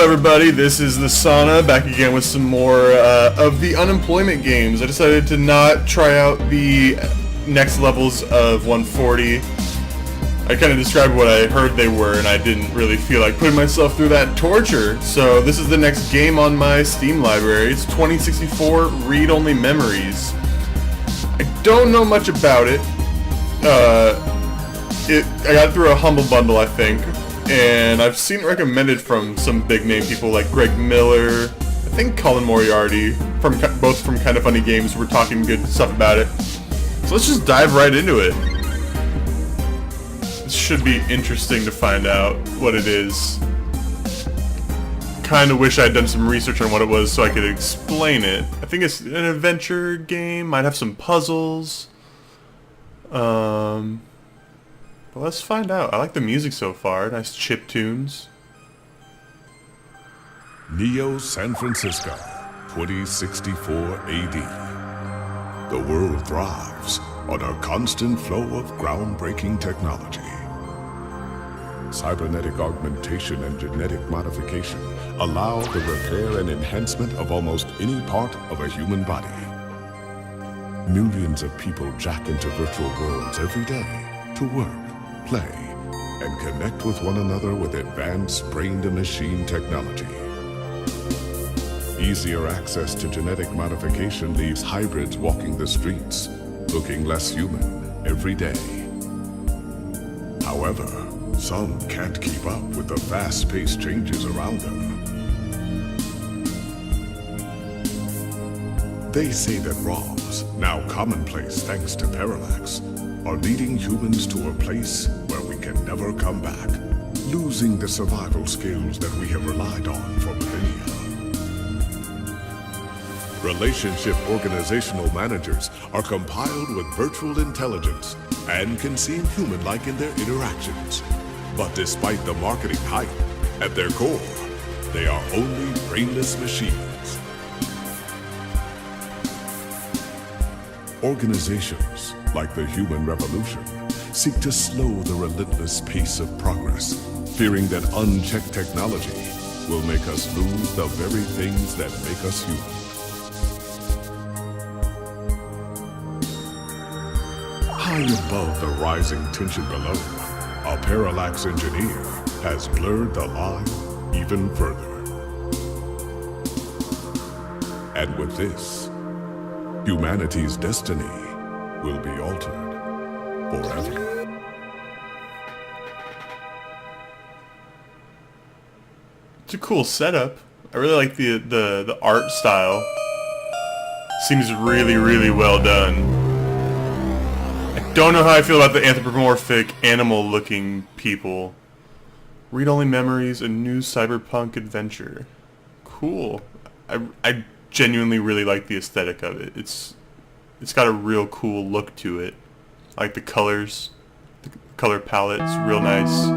everybody, this is the Sauna, back again with some more of the unemployment games. I decided to not try out the next levels of 140. I kind of described what I heard they were, and I didn't really feel like putting myself through that torture. So this is the next game on my Steam library. It's 2064 Read-Only Memories. I don't know much about it. I got through a Humble Bundle, I think. And I've seen it recommended from some big name people like Greg Miller, I think Colin Moriarty, both from Kinda Funny Games, were talking good stuff about it. So let's just dive right into it. This should be interesting to find out what it is. Kinda wish I'd done some research on what it was so I could explain it. I think it's an adventure game, might have some puzzles. Well, let's find out. I like the music so far. Nice chip tunes. Neo San Francisco, 2064 AD. The world thrives on a constant flow of groundbreaking technology. Cybernetic augmentation and genetic modification allow the repair and enhancement of almost any part of a human body. Millions of people jack into virtual worlds every day to work, play, and connect with one another with advanced brain-to-machine technology. Easier access to genetic modification leaves hybrids walking the streets, looking less human every day. However, some can't keep up with the fast-paced changes around them. They say that ROMs, now commonplace thanks to Parallax, are leading humans to a place where we can never come back, losing the survival skills that we have relied on for millennia. Relationship organizational managers are compiled with virtual intelligence and can seem human-like in their interactions. But despite the marketing hype, at their core, they are only brainless machines. Organizations, like the Human Revolution, seek to slow the relentless pace of progress, fearing that unchecked technology will make us lose the very things that make us human. High above the rising tension below, a Parallax engineer has blurred the line even further. And with this, humanity's destiny will be altered forever. It's a cool setup. I really like the art style. Seems really well done. I don't know how I feel about the anthropomorphic animal-looking people. Read-only memories, a new cyberpunk adventure. Cool. I genuinely really like the aesthetic of it. It's got a real cool look to it. I like the colors, the color palette's real nice.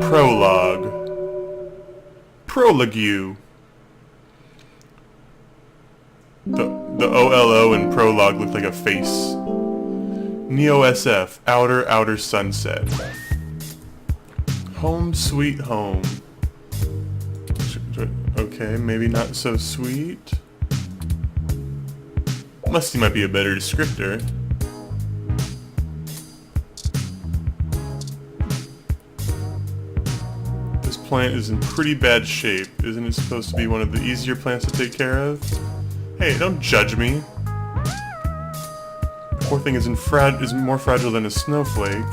Prologue. The OLO in prologue looked like a face. Neo SF, Outer Sunset. Home Sweet Home. Okay, maybe not so sweet. Musty might be a better descriptor. This plant is in pretty bad shape. Isn't it supposed to be one of the easier plants to take care of? Hey, don't judge me. The poor thing is more fragile than a snowflake.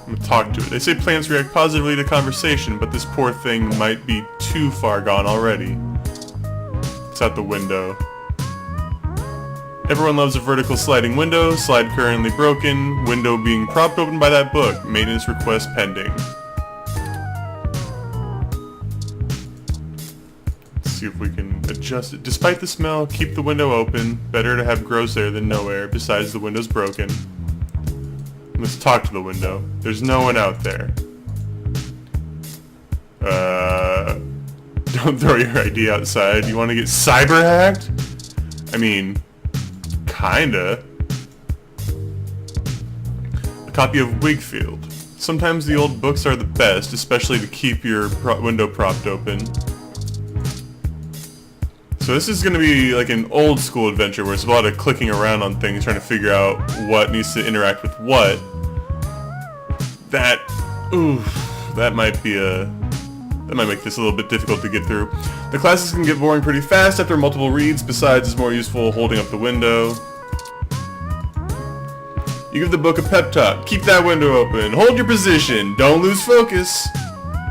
I'm gonna talk to it. They say plants react positively to conversation, but this poor thing might be too far gone already. It's out the window. Everyone loves a vertical sliding window. Slide currently broken. Window being propped open by that book. Maintenance request pending. Let's see if we can adjust it. Despite the smell, keep the window open. Better to have gross air than no air. Besides, the window's broken. Let's talk to the window. There's no one out there. Don't throw your ID outside. You want to get cyber hacked? I mean, kinda. A copy of Wigfield. Sometimes the old books are the best, especially to keep your window propped open. So this is going to be like an old school adventure where it's a lot of clicking around on things, trying to figure out what needs to interact with what. That might make this a little bit difficult to get through. The classes can get boring pretty fast after multiple reads, besides it's more useful holding up the window. You give the book a pep talk. Keep that window open. Hold your position. Don't lose focus.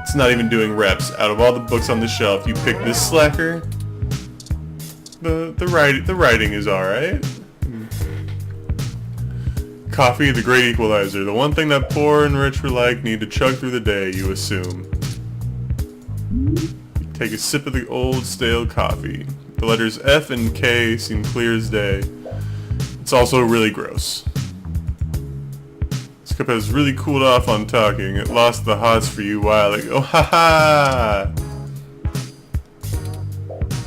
It's not even doing reps. Out of all the books on the shelf, you pick this slacker. The writing is alright. Coffee, the great equalizer. The one thing that poor and rich alike need to chug through the day, you assume. You take a sip of the old stale coffee. The letters F and K seem clear as day. It's also really gross. This cup has really cooled off on talking. It lost the hots for you a while ago. Ha ha!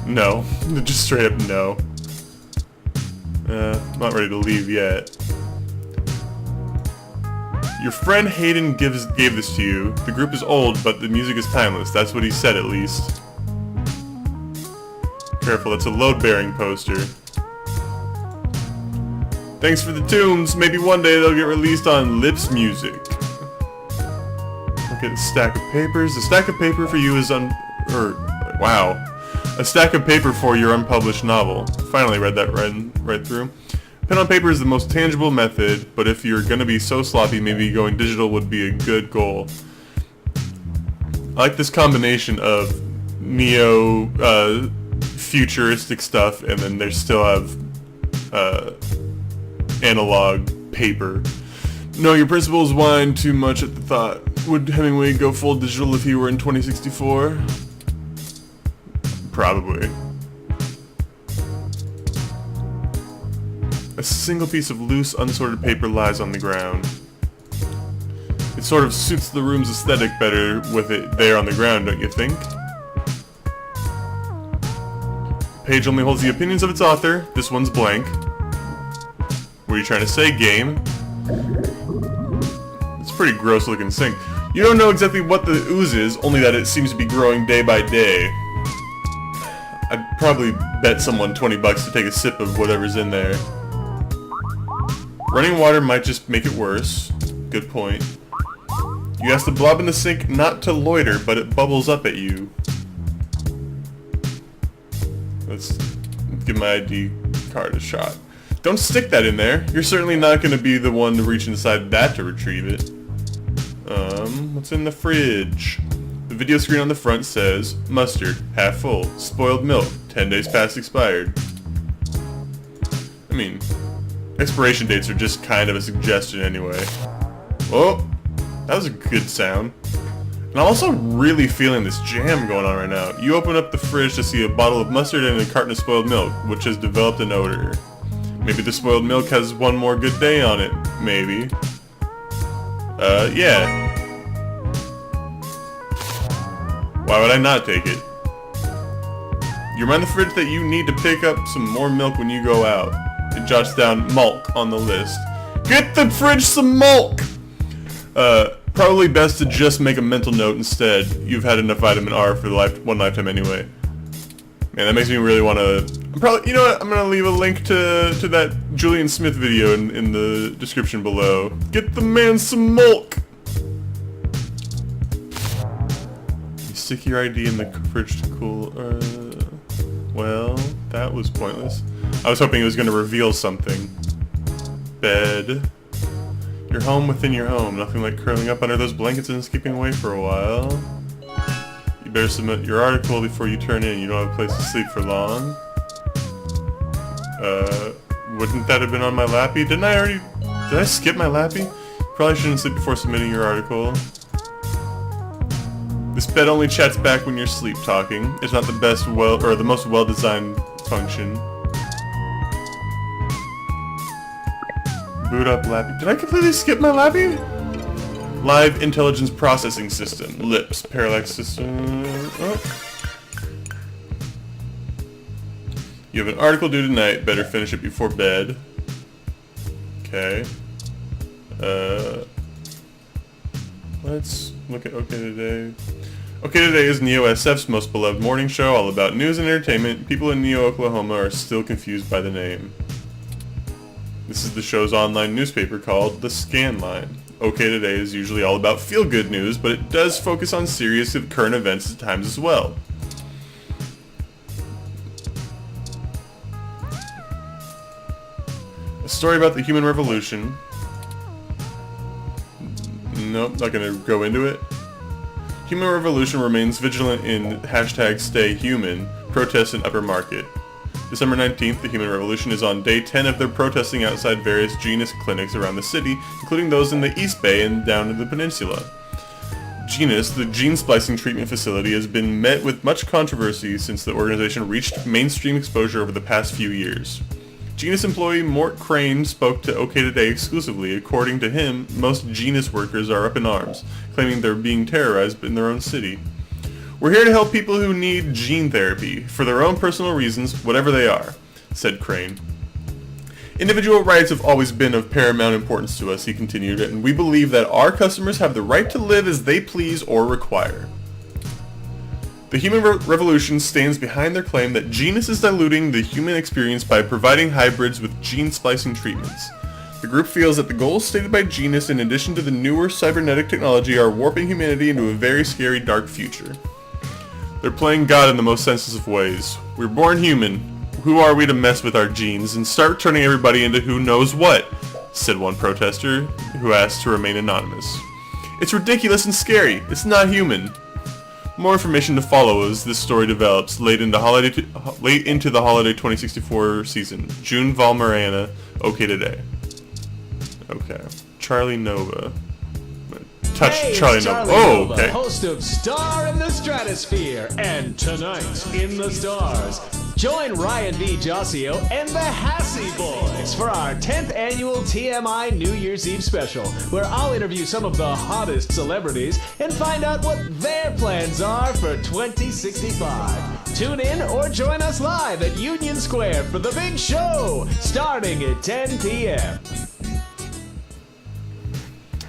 No. Just straight up no. Not ready to leave yet. Your friend Hayden gave this to you. The group is old, but the music is timeless. That's what he said, at least. Careful, it's a load-bearing poster. Thanks for the tunes. Maybe one day they'll get released on Lips Music. Look at a stack of papers. A stack of paper for you is wow. A stack of paper for your unpublished novel. Finally read that right through. Pen on paper is the most tangible method, but if you're gonna be so sloppy, maybe going digital would be a good goal. I like this combination of futuristic stuff, and then they still have analog paper. No, your principals whine too much at the thought. Would Hemingway go full digital if he were in 2064? Probably. A single piece of loose, unsorted paper lies on the ground. It sort of suits the room's aesthetic better with it there on the ground, don't you think? The page only holds the opinions of its author. This one's blank. What are you trying to say, game? It's a pretty gross looking thing. You don't know exactly what the ooze is, only that it seems to be growing day by day. I'd probably bet someone $20 to take a sip of whatever's in there. Running water might just make it worse. Good point. You ask the blob in the sink not to loiter, but it bubbles up at you. Let's give my ID card a shot. Don't stick that in there. You're certainly not going to be the one to reach inside that to retrieve it. What's in the fridge? The video screen on the front says, mustard, half full, spoiled milk, 10 days past expired. I mean, expiration dates are just kind of a suggestion anyway. Oh, that was a good sound. And I'm also really feeling this jam going on right now. You open up the fridge to see a bottle of mustard and a carton of spoiled milk, which has developed an odor. Maybe the spoiled milk has one more good day on it. Maybe. Yeah. Why would I not take it? You remind the fridge that you need to pick up some more milk when you go out. It jots down mulk on the list. Get the fridge some mulk! Probably best to just make a mental note instead. You've had enough vitamin R for one lifetime anyway. Man, that makes me really want to... You know what? I'm going to leave a link to that Julian Smith video in the description below. Get the man some milk! You stick your ID in the fridge to cool... well, that was pointless. I was hoping it was going to reveal something. Bed. You're home within your home. Nothing like curling up under those blankets and skipping away for a while. You better submit your article before you turn in. You don't have a place to sleep for long. Wouldn't that have been on my lappy? Did I skip my lappy? Probably shouldn't sleep before submitting your article. This bed only chats back when you're sleep talking. It's not the best the most well-designed function. Boot up Lappy. Did I completely skip my Lappy? Live Intelligence Processing System. LIPS. Parallax System. Oh. You have an article due tonight. Better finish it before bed. Let's look at OK Today. OK Today is Neo SF's most beloved morning show, all about news and entertainment. People in Neo, Oklahoma are still confused by the name. This is the show's online newspaper called The Scan Line. OK Today is usually all about feel-good news, but it does focus on serious current events at times as well. A story about the human revolution. Nope, not gonna go into it. Human Revolution remains vigilant in #StayHuman protests in Upper Market. December 19th, the Human Revolution is on day 10 of their protesting outside various Genus clinics around the city, including those in the East Bay and down in the peninsula. Genus, the gene splicing treatment facility, has been met with much controversy since the organization reached mainstream exposure over the past few years. Genus employee Mort Crane spoke to OK Today exclusively. According to him, most Genus workers are up in arms, claiming they're being terrorized in their own city. "We're here to help people who need gene therapy, for their own personal reasons, whatever they are," said Crane. "Individual rights have always been of paramount importance to us," he continued, "and we believe that our customers have the right to live as they please or require." The Human Revolution stands behind their claim that Genus is diluting the human experience by providing hybrids with gene splicing treatments. The group feels that the goals stated by Genus, in addition to the newer cybernetic technology, are warping humanity into a very scary dark future. "They're playing God in the most sensitive ways. We're born human. Who are we to mess with our genes and start turning everybody into who knows what?" said one protester, who asked to remain anonymous. "It's ridiculous and scary. It's not human." More information to follow as this story develops late into the holiday 2064 season. June Valmarana, OK Today. Okay. Charlie Nova. Touch Hey, Charlie it's Nova. Charlie Oh, Nova, okay. host of Star in the Stratosphere, and Tonight in the Stars. Join Ryan V. Josio and the Hassy Boys for our 10th annual TMI New Year's Eve special, where I'll interview some of the hottest celebrities and find out what their plans are for 2065. Tune in or join us live at Union Square for the big show, starting at 10 p.m.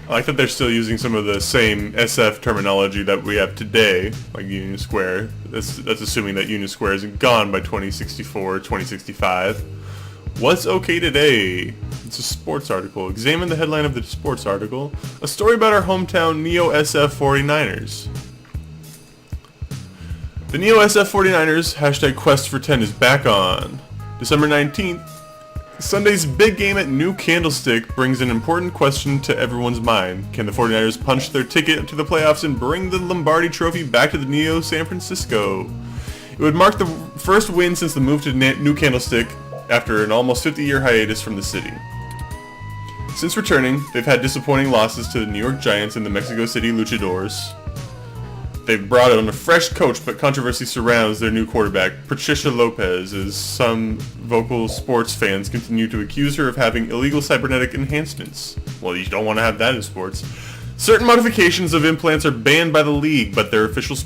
I like that they're still using some of the same SF terminology that we have today, like Union Square. That's assuming that Union Square isn't gone by 2064, 2065. What's OK Today? It's a sports article. Examine the headline of the sports article. A story about our hometown Neo SF 49ers. The Neo SF 49ers #Quest for 10 is back on. December 19th. Sunday's big game at New Candlestick brings an important question to everyone's mind. Can the 49ers punch their ticket to the playoffs and bring the Lombardi Trophy back to the Neo San Francisco? It would mark the first win since the move to New Candlestick after an almost 50-year hiatus from the city. Since returning, they've had disappointing losses to the New York Giants and the Mexico City Luchadors. They've brought on a fresh coach, but controversy surrounds their new quarterback, Patricia Lopez, as some vocal sports fans continue to accuse her of having illegal cybernetic enhancements. Well, you don't want to have that in sports. Certain modifications of implants are banned by the league, but their official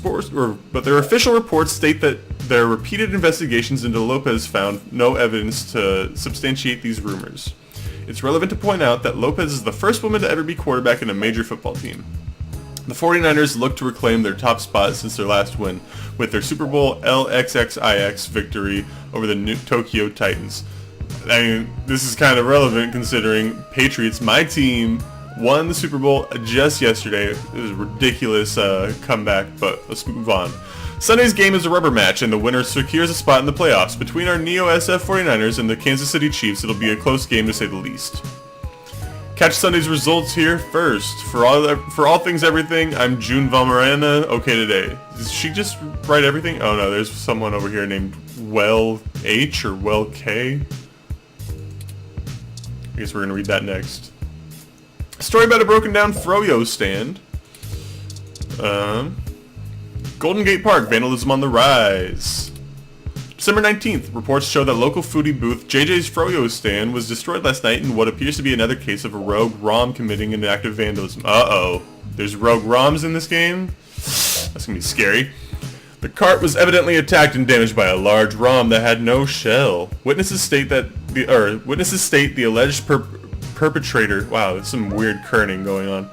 reports state that their repeated investigations into Lopez found no evidence to substantiate these rumors. It's relevant to point out that Lopez is the first woman to ever be quarterback in a major football team. The 49ers look to reclaim their top spot since their last win with their Super Bowl LXXIX victory over the Tokyo Titans. I mean, this is kind of relevant considering Patriots, my team, won the Super Bowl just yesterday. It was a ridiculous comeback, but let's move on. Sunday's game is a rubber match, and the winner secures a spot in the playoffs. Between our Neo SF 49ers and the Kansas City Chiefs, it'll be a close game to say the least. Catch Sunday's results here first. For all things everything, I'm June Valmarana, OK Today. Did she just write everything? Oh no, there's someone over here named Well H or Well K. I guess we're going to read that next. A story about a broken down Froyo stand. Golden Gate Park, vandalism on the rise. December 19th, reports show that local foodie booth JJ's Froyo stand was destroyed last night in what appears to be another case of a rogue ROM committing an act of vandalism. Uh-oh. There's rogue ROMs in this game? That's gonna be scary. The cart was evidently attacked and damaged by a large ROM that had no shell. Witnesses state the alleged perpetrator... Wow, there's some weird kerning going on.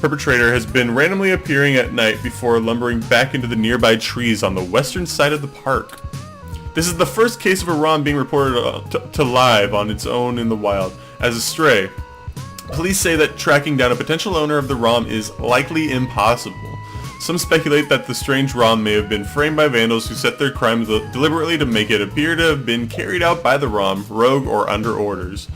perpetrator has been randomly appearing at night before lumbering back into the nearby trees on the western side of the park. This is the first case of a ROM being reported to live on its own in the wild as a stray. Police say that tracking down a potential owner of the ROM is likely impossible. Some speculate that the strange ROM may have been framed by vandals who set their crimes deliberately to make it appear to have been carried out by the ROM, rogue, or under orders.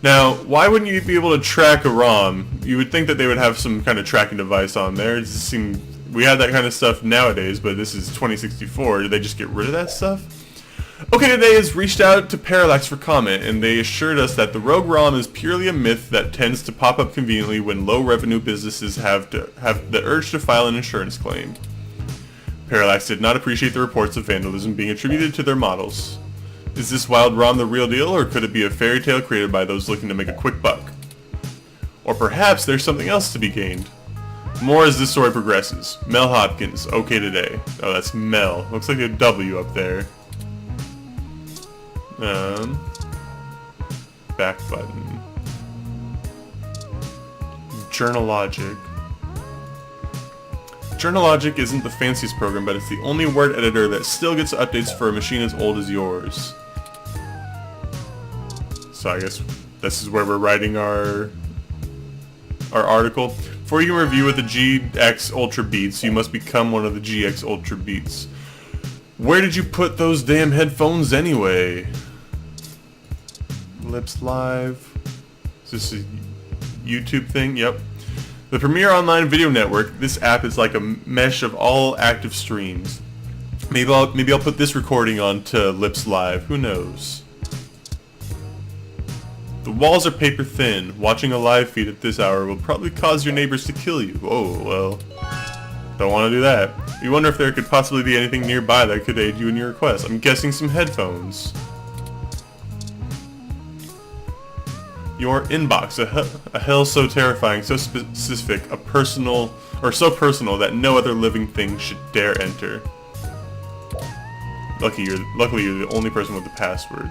Now, why wouldn't you be able to track a ROM? You would think that they would have some kind of tracking device on there. It just seemed, we have that kind of stuff nowadays, but this is 2064. Did they just get rid of that stuff? OK Today has reached out to Parallax for comment, and they assured us that the rogue ROM is purely a myth that tends to pop up conveniently when low-revenue businesses have the urge to file an insurance claim. Parallax did not appreciate the reports of vandalism being attributed to their models. Is this wild ROM the real deal, or could it be a fairy tale created by those looking to make a quick buck? Or perhaps there's something else to be gained. More as this story progresses. Mel Hopkins, OK Today. Oh, that's Mel. Looks like a W up there. Back button. Journalogic. Journalogic isn't the fanciest program, but it's the only word editor that still gets updates for a machine as old as yours. So I guess this is where we're writing our article. Before you can review with the GX Ultra Beats, you must become one of the GX Ultra Beats. Where did you put those damn headphones anyway? Lips Live. Is this a YouTube thing? Yep. The premier online video network. This app is like a mesh of all active streams. Maybe I'll put this recording onto Lips Live. Who knows? The walls are paper thin. Watching a live feed at this hour will probably cause your neighbors to kill you. Oh, well. Don't want to do that. You wonder if there could possibly be anything nearby that could aid you in your request. I'm guessing some headphones. Your inbox. A hell so terrifying, so specific, so personal that no other living thing should dare enter. Luckily, you're the only person with the password.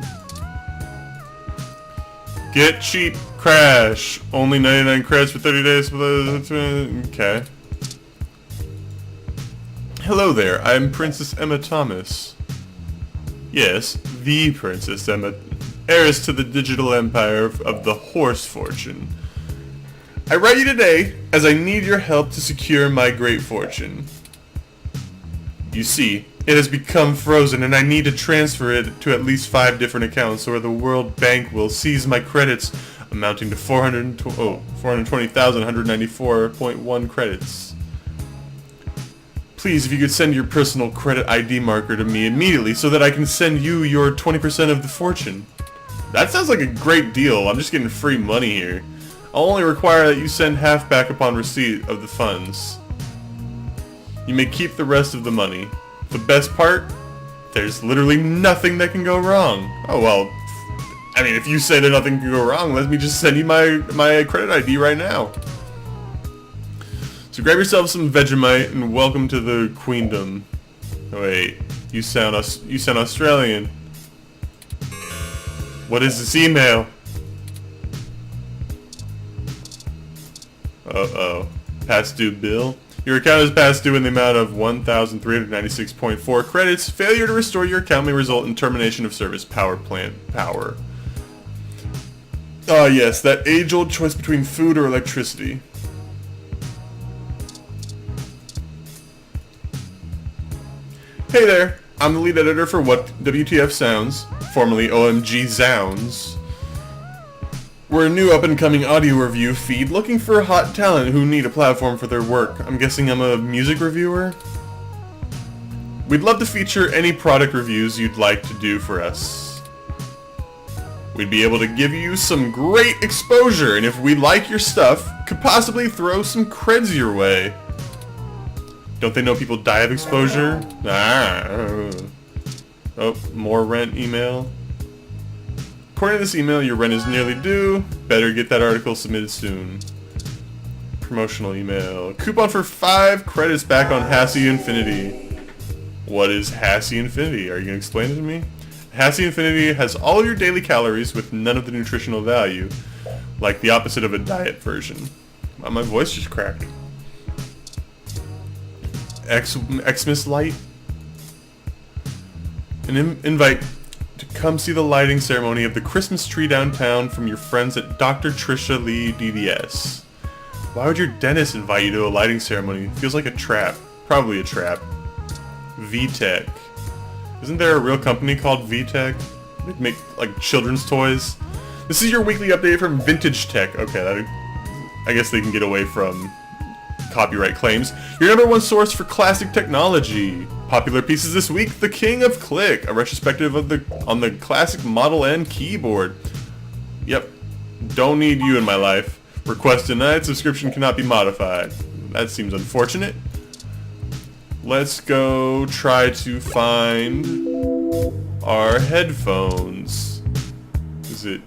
Get cheap, crash. Only 99 credits for 30 days. Okay. Hello there, I'm Princess Emma Thomas. Yes, the Princess Emma, heiress to the digital empire of the horse fortune. I write you today as I need your help to secure my great fortune. You see, it has become frozen and I need to transfer it to at least 5 different accounts or the World Bank will seize my credits amounting to 420,194.1 credits. Please, if you could send your personal credit ID marker to me immediately so that I can send you your 20% of the fortune. That sounds like a great deal. I'm just getting free money here. I'll only require that you send half back upon receipt of the funds. You may keep the rest of the money. The best part? There's literally nothing that can go wrong. Oh well, I mean if you say that nothing can go wrong, let me just send you my credit ID right now. So grab yourself some Vegemite and welcome to the Queendom. Oh wait, you sound Australian. What is this email? Uh-oh. Past due bill? Your account is past due in the amount of 1,396.4 credits. Failure to restore your account may result in termination of service. Power plant power. Ah yes, that age-old choice between food or electricity. Hey there, I'm the lead editor for What WTF Sounds, formerly OMG Zounds. We're a new up-and-coming audio review feed looking for hot talent who need a platform for their work. I'm guessing I'm a music reviewer? We'd love to feature any product reviews you'd like to do for us. We'd be able to give you some great exposure, and if we like your stuff, could possibly throw some creds your way. Don't they know people die of exposure? Oh, more rent email. According to this email, your rent is nearly due. Better get that article submitted soon. Promotional email. Coupon for 5 credits back on Hassie Infinity. What is Hassie Infinity? Are you going to explain it to me? Hassie Infinity has all of your daily calories with none of the nutritional value, like the opposite of a diet version. My voice just cracked. Xmas light. An invite to come see the lighting ceremony of the Christmas tree downtown from your friends at Dr. Trisha Lee DDS. Why would your dentist invite you to a lighting ceremony? Feels like a trap. Probably a trap. VTech. Isn't there a real company called VTech? They make like children's toys. This is your weekly update from Vintage Tech. Okay, I guess they can get away from copyright claims. Your number one source for classic technology. Popular pieces this week: The King of Click, a retrospective of on the classic Model N keyboard. Yep, don't need you in my life. Request denied. Subscription cannot be modified. That seems unfortunate. Let's go try to find our headphones. Is it